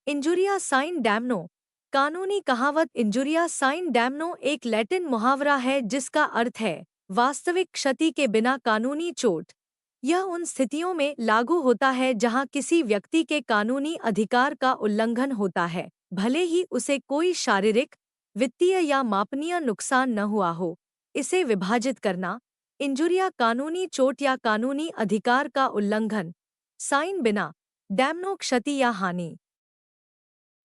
इंजुरिया sign डैमनो। कानूनी कहावत इंजुरिया sign डैमनो एक लैटिन मुहावरा है जिसका अर्थ है वास्तविक क्षति के बिना कानूनी चोट। यह उन स्थितियों में लागू होता है जहां किसी व्यक्ति के कानूनी अधिकार का उल्लंघन होता है, भले ही उसे कोई शारीरिक, वित्तीय या मापनीय नुकसान न हुआ हो। इसे विभाजित करना। इंजुरिया कानूनी चोट या कानूनी अधिकार का उल्लंघन। साइन बिना। डैमनो क्षति या हानि।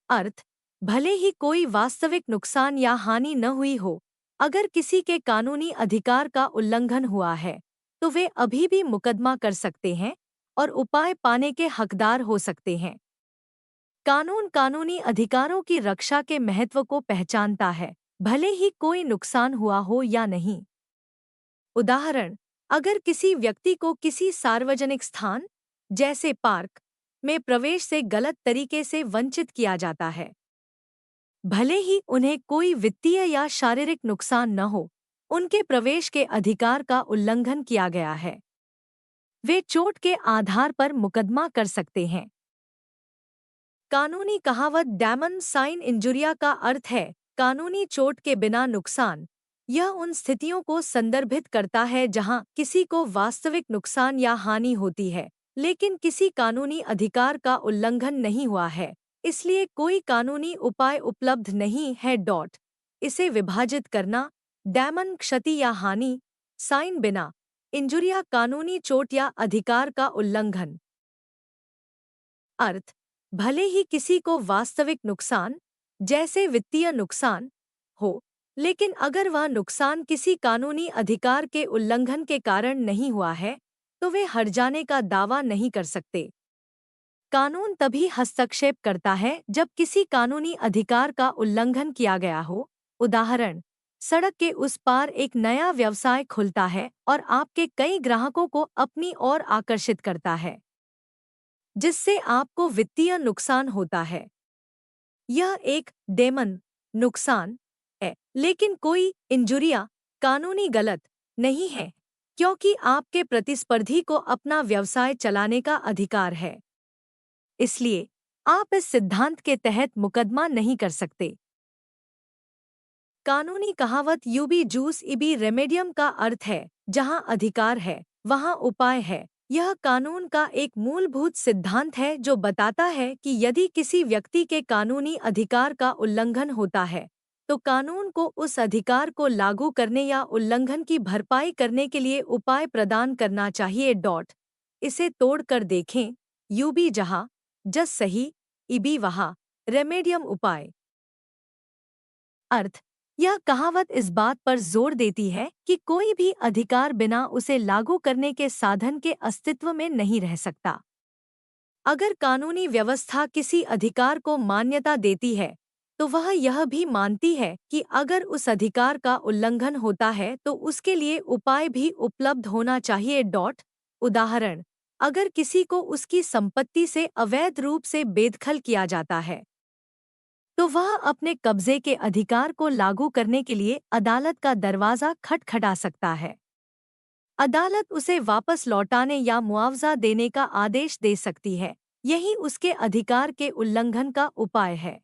अर्थ। भले ही कोई वास्तविक नुकसान या हानि न हुई हो, अगर किसी के कानूनी अधिकार का उल्लंघन हुआ है तो वे अभी भी मुकदमा कर सकते हैं और उपाय पाने के हकदार हो सकते हैं। कानून कानूनी अधिकारों की रक्षा के महत्व को पहचानता है, भले ही कोई नुकसान हुआ हो या नहीं। उदाहरण। अगर किसी व्यक्ति को किसी सार्वजनिक स्थान, जैसे पार्क, में प्रवेश से गलत तरीके से वंचित किया जाता है, भले ही उन्हें कोई वित्तीय या शारीरिक नुकसान न हो, उनके प्रवेश के अधिकार का उल्लंघन किया गया है। वे चोट के आधार पर मुकदमा कर सकते हैं। कानूनी कहावत डैमन साइन इंजुरिया का अर्थ है कानूनी चोट के बिना नुकसान। यह उन स्थितियों को संदर्भित करता है जहां किसी को वास्तविक नुकसान या हानि होती है, लेकिन किसी कानूनी अधिकार का उल्लंघन नहीं हुआ है, इसलिए कोई कानूनी उपाय उपलब्ध नहीं है। इसे विभाजित करना। डैमन क्षति या हानि। साइन बिना। इंजुरिया कानूनी चोट या अधिकार का उल्लंघन। अर्थ। भले ही किसी को वास्तविक नुकसान, जैसे वित्तीय नुकसान, हो, लेकिन अगर वह नुकसान किसी कानूनी अधिकार के उल्लंघन के कारण नहीं हुआ है तो वे हर्जाने का दावा नहीं कर सकते। कानून तभी हस्तक्षेप करता है जब किसी कानूनी अधिकार का उल्लंघन किया गया हो। उदाहरण। सड़क के उस पार एक नया व्यवसाय खुलता है और आपके कई ग्राहकों को अपनी ओर आकर्षित करता है, जिससे आपको वित्तीय नुकसान होता है। यह एक डेमन नुकसान है, लेकिन कोई इंजुरिया कानूनी गलत नहीं है, क्योंकि आपके प्रतिस्पर्धी को अपना व्यवसाय चलाने का अधिकार है। इसलिए आप इस सिद्धांत के तहत मुकदमा नहीं कर सकते। कानूनी कहावत यूबी जूस इबी रेमेडियम का अर्थ है जहां अधिकार है वहां उपाय है। यह कानून का एक मूलभूत सिद्धांत है जो बताता है कि यदि किसी व्यक्ति के कानूनी अधिकार का उल्लंघन होता है तो कानून को उस अधिकार को लागू करने या उल्लंघन की भरपाई करने के लिए उपाय प्रदान करना चाहिए। इसे तोड़कर देखें। यूबी जहां, जस सही, इबी वहां, रेमेडियम उपाय। अर्थ। यह कहावत इस बात पर जोर देती है कि कोई भी अधिकार बिना उसे लागू करने के साधन के अस्तित्व में नहीं रह सकता। अगर कानूनी व्यवस्था किसी अधिकार को मान्यता देती है तो वह यह भी मानती है कि अगर उस अधिकार का उल्लंघन होता है तो उसके लिए उपाय भी उपलब्ध होना चाहिए। उदाहरण। अगर किसी को उसकी संपत्ति से अवैध रूप से बेदखल किया जाता है तो वह अपने कब्जे के अधिकार को लागू करने के लिए अदालत का दरवाजा खटखटा सकता है। अदालत उसे वापस लौटाने या मुआवजा देने का आदेश दे सकती है। यही उसके अधिकार के उल्लंघन का उपाय है।